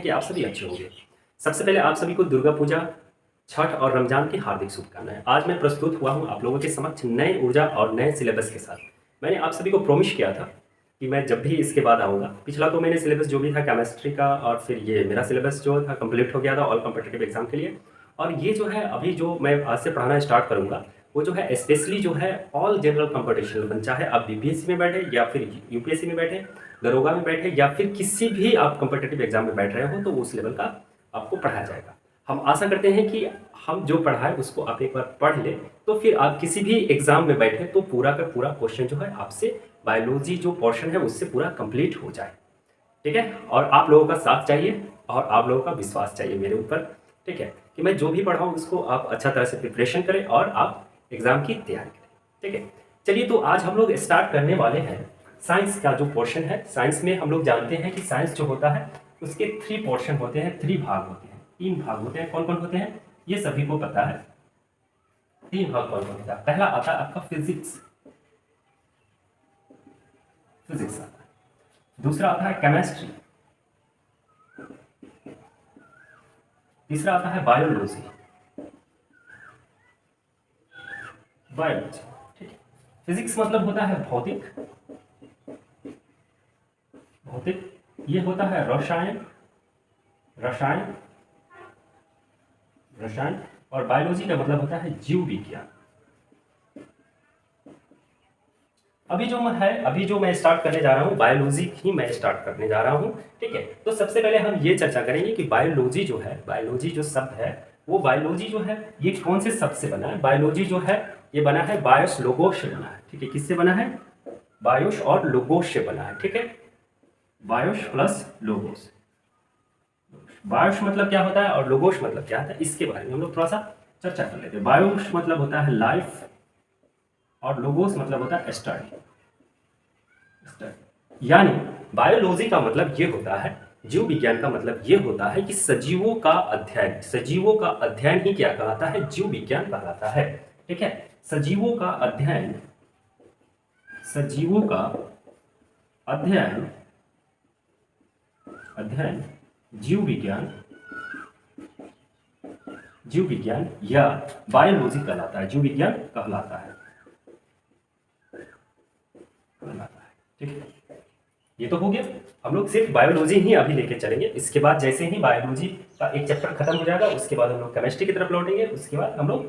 कि आप सभी अच्छे होंगे। सबसे पहले आप सभी को दुर्गा पूजा, छठ और रमजान की हार्दिक शुभकामनाएं। आज मैं प्रस्तुत हुआ हूं आप लोगों के समक्ष नए ऊर्जा और नए सिलेबस के साथ। मैंने आप सभी को प्रॉमिस किया था कि मैं जब भी इसके बाद आऊँगा, पिछला तो मैंने सिलेबस जो भी था केमिस्ट्री का और फिर ये मेरा सिलेबस जो था कंप्लीट हो गया था ऑल कॉम्पिटिटिव एग्जाम के लिए। और ये जो है अभी जो मैं आज से पढ़ाना स्टार्ट करूँगा वो जो है स्पेशली जो है ऑल जनरल कॉम्पिटिशन, चाहे आप बीपीएससी में बैठे या फिर यूपीएससी में बैठे, दरोगा में बैठे या फिर किसी भी आप कॉम्पिटिटिव एग्जाम में बैठ रहे हो तो उस लेवल का आपको पढ़ाया जाएगा। हम आशा करते हैं कि हम जो पढ़ाएं उसको आप एक बार पढ़ लें तो फिर आप किसी भी एग्जाम में बैठे तो पूरा का पूरा क्वेश्चन जो है आपसे बायोलॉजी जो पोर्शन है उससे पूरा कंप्लीट हो जाए। ठीक है, और आप लोगों का साथ चाहिए और आप लोगों का विश्वास चाहिए मेरे ऊपर। ठीक है, कि मैं जो भी पढ़ाऊँ उसको आप अच्छा तरह से प्रिपरेशन करें और आप एग्जाम की तैयारी करें। ठीक है, चलिए तो आज हम लोग स्टार्ट करने वाले हैं साइंस का जो पोर्शन है। साइंस में हम लोग जानते हैं कि साइंस जो होता है उसके 3 पोर्शन होते हैं, 3 भाग होते हैं, 3 भाग होते हैं। कौन कौन होते हैं ये सभी को पता है। 3 भाग कौन कौन होता है? पहला आता है आपका फिजिक्स, फिजिक्स आता है। दूसरा आता है केमिस्ट्री। तीसरा आता है बायोलॉजी, बायोलॉजी। ठीक है, फिजिक्स मतलब होता है भौतिक, भौतिक। ये होता है रसायन, रसायन, रसायन। और बायोलॉजी का मतलब होता है जीव विज्ञान। अभी जो मैं स्टार्ट करने जा रहा हूँ बायोलॉजी ही मैं स्टार्ट करने जा रहा हूँ। ठीक है, तो सबसे पहले हम ये चर्चा करेंगे कि बायोलॉजी जो है, बायोलॉजी जो शब्द है वो बायोलॉजी जो है ये कौन से शब्द से बना है। बायोलॉजी जो है ये बना है बायोस लोगोस से बना है। ठीक है, किससे बना है? बायोस और लोगोस से बना है। ठीक है, बायोस प्लस लोगोस। बायोस मतलब क्या होता है और लोगोस मतलब क्या होता है इसके बारे में हम लोग थोड़ा सा चर्चा कर लेते हैं। बायोस मतलब होता है लाइफ और लोगोस मतलब होता है स्टडी। यानी बायोलॉजी का मतलब ये होता है, जीव विज्ञान का मतलब ये होता है कि सजीवों का अध्ययन। सजीवों का अध्ययन ही क्या कहलाता है? जीव विज्ञान कहलाता है। ठीक है, सजीवों का अध्ययन, सजीवों का अध्ययन, अध्ययन जीव विज्ञान, जीव विज्ञान या बायोलॉजी कहलाता है, जीव विज्ञान कहलाता है, कहलाता है। ठीक है, ये तो हो गया। हम लोग सिर्फ बायोलॉजी ही अभी लेके चलेंगे। इसके बाद जैसे ही बायोलॉजी का एक चैप्टर खत्म हो जाएगा उसके बाद हम लोग केमिस्ट्री की तरफ लौटेंगे, उसके बाद हम लोग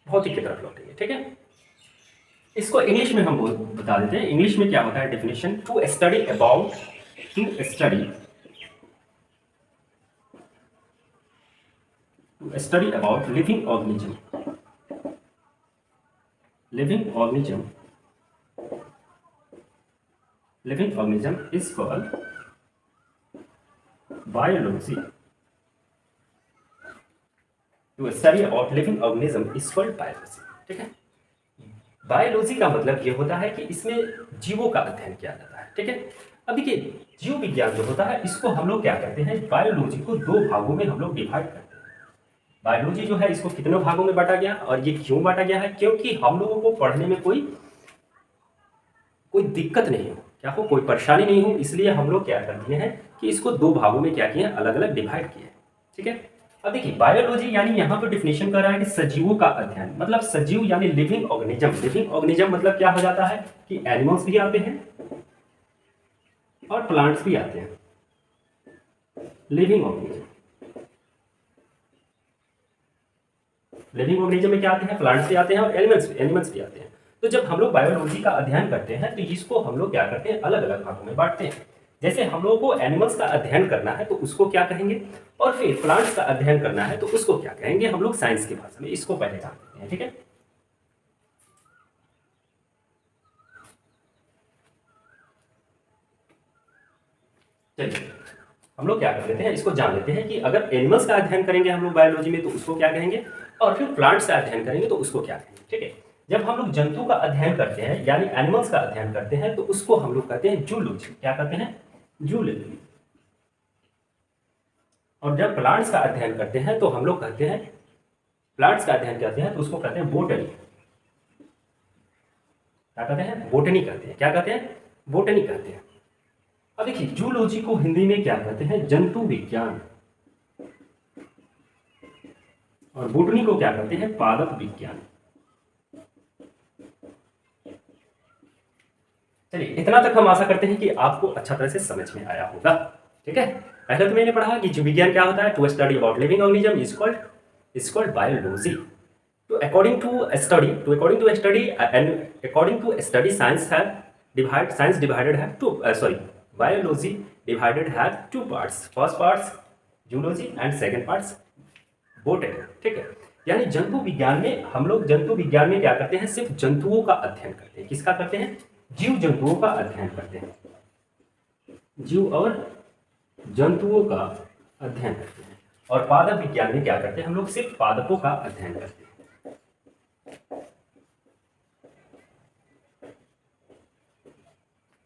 भौतिक की तरफ लौटेंगे। ठीक है, इसको इंग्लिश में हम बता देते हैं। इंग्लिश में क्या होता है definition? To study about, to study, to study about living organism, living organism, living organism is called biology. To study about living organism is called biology. ठीक है, बायोलॉजी का मतलब ये होता है कि इसमें जीवों का अध्ययन किया जाता है। ठीक है, अब देखिए जीव विज्ञान जो होता है इसको हम लोग क्या करते हैं, बायोलॉजी को 2 भागों में हम लोग डिवाइड करते हैं। बायोलॉजी जो है इसको कितने भागों में बांटा गया और ये क्यों बांटा गया है? क्योंकि हम लोगों को पढ़ने में कोई दिक्कत नहीं हो, क्या हो, कोई परेशानी नहीं हो, इसलिए हम लोग क्या कर दिए हैं कि इसको 2 भागों में क्या किए हैं, अलग अलग डिवाइड किए हैं। ठीक है, अब देखिए बायोलॉजी यानी यहाँ पे डिफिनेशन कर रहा है कि सजीवों का अध्ययन, मतलब सजीव यानी लिविंग ऑर्गेनिज्म। लिविंग ऑर्गेनिज्म मतलब क्या हो जाता है कि एनिमल्स भी आते हैं और प्लांट्स भी आते हैं। लिविंग ऑर्गेनिज्म, लिविंग ऑर्गेनिज्म में क्या आते हैं? प्लांट्स भी आते हैं और एनिमल्स भी आते हैं। तो जब हम लोग बायोलॉजी का अध्ययन करते हैं तो इसको हम लोग क्या करते हैं, अलग अलग भागों में बांटते हैं। जैसे हम लोगों को एनिमल्स का अध्ययन करना है तो उसको क्या कहेंगे, और फिर प्लांट्स का अध्ययन करना है तो उसको क्या कहेंगे हम लोग साइंस की भाषा में। इसको पहले जान लेते हैं। ठीक है, चलिए हम लोग क्या कर लेते हैं, इसको जान लेते हैं कि अगर एनिमल्स का अध्ययन करेंगे हम लोग बायोलॉजी में तो उसको क्या कहेंगे, और फिर प्लांट्स का अध्ययन करेंगे तो उसको क्या कहेंगे। ठीक है, जब हम लोग जंतु का अध्ययन करते हैं यानी एनिमल्स का अध्ययन करते हैं तो उसको हम लोग कहते हैं जूलॉजी। क्या कहते हैं? जूलॉजी। और जब प्लांट्स का अध्ययन करते हैं तो हम लोग कहते हैं, प्लांट्स का अध्ययन करते हैं तो उसको कहते हैं बोटनी। क्या कहते हैं? बोटनी कहते हैं। क्या कहते हैं? बोटनी कहते हैं। अब देखिए जूलॉजी को हिंदी में क्या कहते हैं, जंतु विज्ञान, और बॉटनी को क्या कहते हैं, पादप विज्ञान। चलिए इतना तक हम आशा करते हैं कि आपको अच्छा तरह से समझ में आया होगा। ठीक है, पहले तो मैंने पढ़ा कि जीव विज्ञान क्या होता है, to study about living organism is called biology. तो according to study science divided have two biology divided have two parts, first parts zoology and second parts botany। ठीक है, यानी जंतु विज्ञान में हम लोग जंतु विज्ञान में क्या करते हैं, सिर्फ जंतुओं का अध्ययन करते हैं। किसका करते हैं, जीव जंतुओं का अध्ययन करते हैं, जीव और जंतुओं का अध्ययन करते हैं। और पादप विज्ञान में क्या करते हैं, हम लोग सिर्फ पादपों का अध्ययन करते हैं।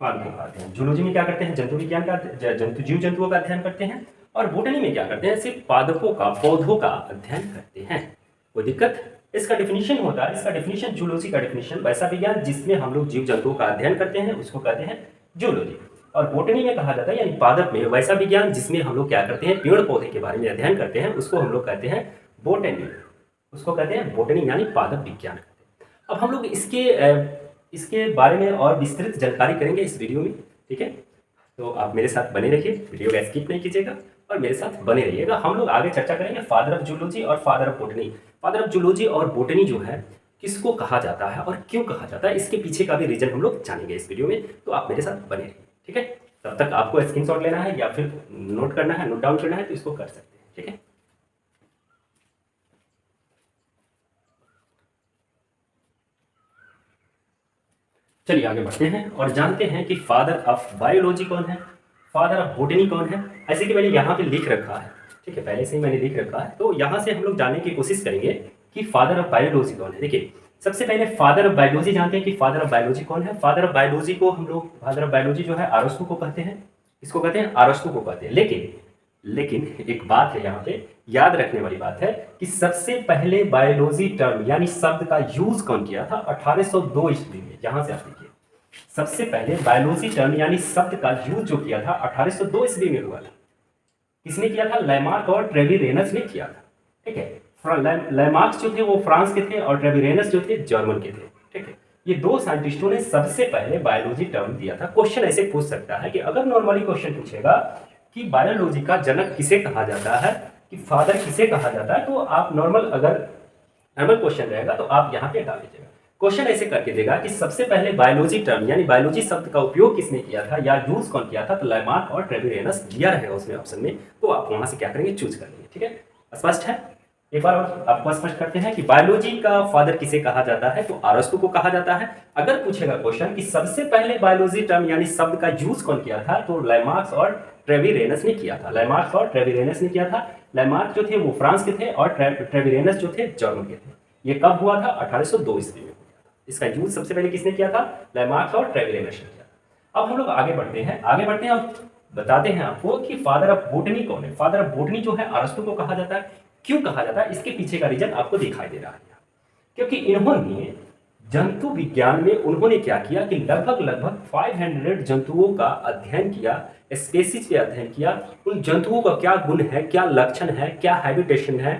पादपों का अध्ययन, जूलॉजी में क्या करते हैं, जंतु विज्ञान का जीव जंतुओं का अध्ययन करते हैं। और बॉटनी में क्या करते हैं, सिर्फ पादपों का पौधों का अध्ययन करते हैं। कोई दिक्कत, इसका डेफिनेशन होता है, इसका डेफिनेशन जूलॉजी का डेफिनेशन, वैसा विज्ञान जिसमें हम लोग जीव जंतुओं का अध्ययन करते हैं उसको कहते हैं जूलॉजी। और बॉटनी में कहा जाता है, यानी पादप में वैसा विज्ञान जिसमें हम लोग क्या करते हैं, पेड़ पौधे के बारे में अध्ययन करते हैं, उसको हम लोग कहते हैं बॉटनी, उसको कहते हैं बॉटनी यानी पादप विज्ञान। अब हम लोग इसके बारे में और विस्तृत जानकारी करेंगे इस वीडियो में। ठीक है, तो आप मेरे साथ बने रहिए, वीडियो को स्किप नहीं कीजिएगा और मेरे साथ बने रहिएगा। हम लोग आगे चर्चा करेंगे फादर ऑफ जूलॉजी और father of botany. Father of zoology और बॉटनी जो है किसको कहा जाता है और क्यों कहा जाता है, इसके पीछे का भी रीजन हम लोग जानेंगे इस वीडियो में। तो आप मेरे साथ बने रहिए। ठीक है, तब तक आपको स्क्रीनशॉट लेना है या फिर नोट करना है, नोट डाउन करना है तो इसको कर सकते हैं। ठीक है, चलिए आगे बढ़ते हैं और जानते हैं कि फादर ऑफ बायोलॉजी कौन है, फादर ऑफ बॉटनी कौन है। ऐसे कि मैंने यहाँ पे लिख रखा है, ठीक है, पहले से ही मैंने लिख रखा है, तो यहाँ से हम लोग जानने की कोशिश करेंगे कि फादर ऑफ बायोलॉजी कौन है। देखिए सबसे पहले फादर ऑफ बायोलॉजी जानते हैं कि फादर ऑफ बायोलॉजी कौन है। फादर ऑफ बायोलॉजी को हम लोग, फादर ऑफ बायोलॉजी जो है अरस्तु को कहते हैं। इसको कहते हैं अरस्तु को कहते हैं। लेकिन एक बात है यहाँ पे याद रखने वाली बात है कि सबसे पहले बायोलॉजी टर्म यानी शब्द का यूज कौन किया था, 1802 ईस्वी में। यहाँ से आप देखिए सबसे पहले बायोलॉजी टर्म यानी शब्द का यूज जो किया था 1802 ईस्वी में हुआ था। किसने किया था, लैमार्क और ट्रेविरेनस ने किया था। ठीक है, लैमार्क जो थे वो फ्रांस के थे और ट्रेविरेनस जो थे जर्मन के थे। ठीक है, ये दो साइंटिस्टों ने सबसे पहले बायोलॉजी टर्म दिया था। क्वेश्चन ऐसे पूछ सकता है कि अगर नॉर्मली क्वेश्चन पूछेगा कि बायोलॉजी का जनक किसे कहा जाता है, कि फादर किसे कहा जाता है, तो आप अगर नॉर्मल क्वेश्चन रहेगा तो आप यहाँ पे डाल दीजिएगा। क्वेश्चन ऐसे करके देगा कि सबसे पहले बायोलॉजी टर्म यानी बायोलॉजी शब्द का उपयोग किसने किया था या यूज कौन किया था, तो लैमार्क और ट्रेविरेनस दिया रहेगा उसमें ऑप्शन में, तो आप वहां से क्या करेंगे, चूज कर लेंगे। ठीक है, स्पष्ट है। एक बार और आपको स्पष्ट करते हैं कि बायोलॉजी का फादर किसे कहा जाता है, तो अरस्तु को कहा जाता है। अगर पूछेगा क्वेश्चन कि सबसे पहले बायोलॉजी टर्म यानी शब्द का यूज कौन किया था, तो लैमार्क और ट्रेविरेनस ने किया था। लैमार्क और ट्रेविरेनस ने किया था। लैमार्क जो थे वो फ्रांस के थे और ट्रेविरेनस जो थे जर्मन के थे। ये कब हुआ था, 1802 ईस्वी में। इसका यूज सबसे पहले किसने किया था, लैमार्क और ट्रेविरेनस ने किया। अब हम लोग आगे बढ़ते हैं और बताते हैं आपको कि फादर ऑफ बॉटनी कौन है। फादर ऑफ बॉटनी जो है अरस्तु को कहा जाता है। क्यों कहा जाता है, इसके पीछे का रीजन आपको दिखाई दे रहा है, क्योंकि इन्होंने जंतु विज्ञान में उन्होंने क्या किया कि लगभग 500 जंतुओं का अध्ययन किया, स्पेसीज पे अध्ययन किया। उन जंतुओं का क्या गुण है, क्या लक्षण है, क्या हैबिटेशन है,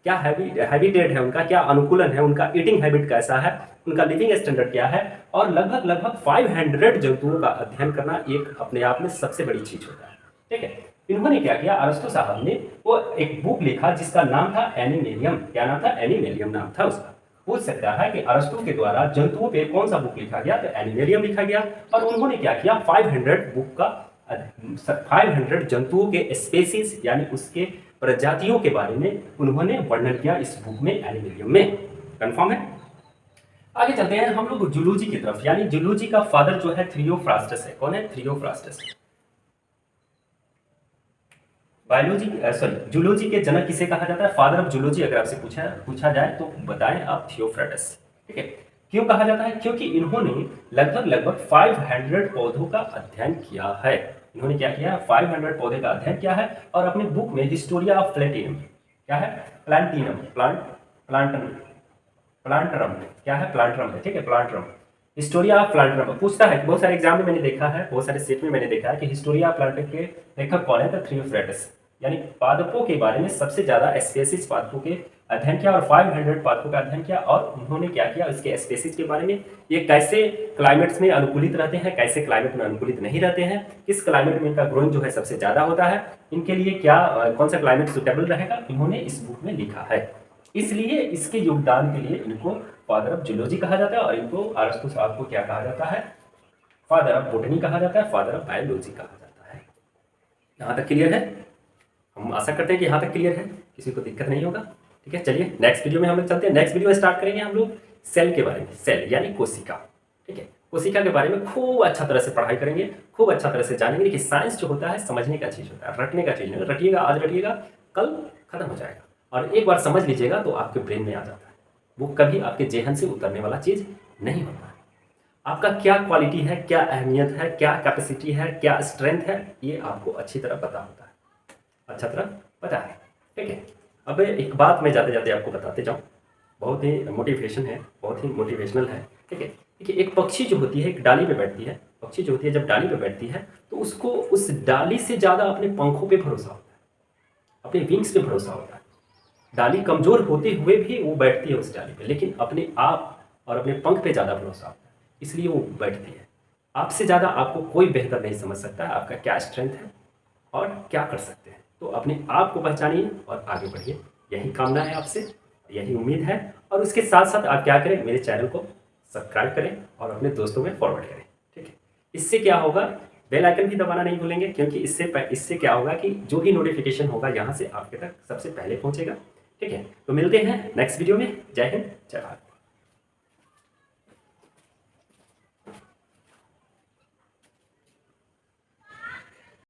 क्या हैबिटेट है उनका, क्या अनुकूलन है, उनका ईटिंग हैबिट कैसा है, उनका लिविंग स्टैंडर्ड क्या है। और लगभग 500 जंतुओं का अध्ययन करना एक अपने आप में सबसे बड़ी चीज होता है। ठीक है, इन्होंने क्या किया, अरस्तु साहब ने वो एक बुक लिखा जिसका नाम था एनिमेलियम। क्या नाम था, एनिमेलियम नाम था उसका। पूछ सकता है कि अरस्तु के द्वारा जंतुओं पे कौन सा बुक लिखा गया, तो एनिमेलियम लिखा गया। और उन्होंने क्या किया, 500 जंतुओं के स्पेसीज यानी उसके प्रजातियों के बारे में उन्होंने वर्णन किया इस बुक में, एनिमेलियम में। कंफर्म है। आगे चलते हैं हम लोग जूलॉजी की तरफ, यानी जूलॉजी का फादर जो है थियोफ्रास्टस है। कौन है, थियोफ्रास्टस। जूलॉजी के जनक किसे कहा जाता है, फादर ऑफ जूलॉजी अगर आपसे पूछा जाए तो बताएं आप थियोफ्रास्टस। ठीक है, क्यों कहा जाता है, क्योंकि इन्होंने लगभग 500 पौधों का अध्ययन किया है। इन्होंने क्या किया, 500 पौधे का अध्ययन किया है। और अपने बुक में हिस्टोरिया ऑफ प्लेटिनम, क्या है, प्लांटरम, क्या है, प्लांटरम है। ठीक है, प्लांटरम हिस्टोरिया ऑफ प्लांट पूछता है कि बहुत सारे एग्जाम में मैंने देखा है, बहुत सारे सेट में मैंने देखा है कि हिस्टोरिया ऑफ प्लांट के लेखक कौन है, द थ्री फ्रेट्स, यानी पादपों के बारे में सबसे ज्यादा स्पेसीज पादपों के अध्ययन किया और 500 पादपों का अध्ययन किया। और उन्होंने क्या किया, इसके स्पेसीज के बारे में, ये कैसे क्लाइमेट्स में अनुकूलित रहते हैं, कैसे क्लाइमेट में अनुकूलित नहीं रहते हैं, किस क्लाइमेट में इनका ग्रोइंग जो है सबसे ज्यादा होता है, इनके लिए क्या कौन सा क्लाइमेट सुटेबल रहेगा, इन्होंने इस बुक में लिखा है। इसलिए इसके योगदान के लिए इनको फादर ऑफ जूलॉजी कहा जाता है और इनको अरस्तु साहब को क्या कहा जाता है, फादर ऑफ बोटनी कहा जाता है, फादर ऑफ बायोलॉजी कहा जाता है। यहाँ तक क्लियर है? हम आशा करते हैं कि यहाँ तक क्लियर है, किसी को दिक्कत नहीं होगा। ठीक है, चलिए नेक्स्ट वीडियो में हम लोग चलते हैं। नेक्स्ट वीडियो स्टार्ट करेंगे हम लोग सेल के बारे में, सेल यानी कोशिका। ठीक है, कोशिका के बारे में खूब अच्छा तरह से पढ़ाई करेंगे, खूब अच्छा तरह से जानेंगे कि साइंस जो होता है समझने का चीज़ होता है, रटने का चीज़ नहीं। रटिएगा आज, रटिएगा कल खत्म हो जाएगा, और एक बार समझ लीजिएगा तो आपके ब्रेन में आ जाता है, वो कभी आपके जेहन से उतरने वाला चीज़ नहीं होता है। आपका क्या क्वालिटी है, क्या अहमियत है, क्या कैपेसिटी है, क्या स्ट्रेंथ है, ये आपको अच्छी तरह पता होता है, अच्छा तरह पता है। ठीक है, अब एक बात मैं जाते जाते आपको बताते जाऊँ, बहुत ही मोटिवेशन है, बहुत ही मोटिवेशनल है। ठीक है, देखिए एक पक्षी जो होती है एक डाली पे बैठती है, पक्षी जो होती है जब डाली पे बैठती है तो उसको उस डाली से ज़्यादा अपने पंखों पे भरोसा होता है, अपने विंग्स पे भरोसा होता है। डाली कमज़ोर होते हुए भी वो बैठती है उस डाली पे, लेकिन अपने आप और अपने पंख पे ज़्यादा भरोसा होता है, इसलिए वो बैठती है। आपसे ज़्यादा आपको कोई बेहतर नहीं समझ सकता है आपका क्या स्ट्रेंथ है और क्या कर सकते हैं। तो अपने आप को पहचानिए और आगे बढ़िए, यही कामना है आपसे, यही उम्मीद है। और उसके साथ साथ आप क्या करें, मेरे चैनल को सब्सक्राइब करें और अपने दोस्तों में फॉरवर्ड करें। ठीक है, इससे क्या होगा, बेल आइकन भी दबाना नहीं भूलेंगे, क्योंकि इससे क्या होगा कि जो भी नोटिफिकेशन होगा यहाँ से आपके तक सबसे पहले पहुँचेगा। ठीक है, तो मिलते हैं नेक्स्ट वीडियो में। जय हिंद, जय भारत।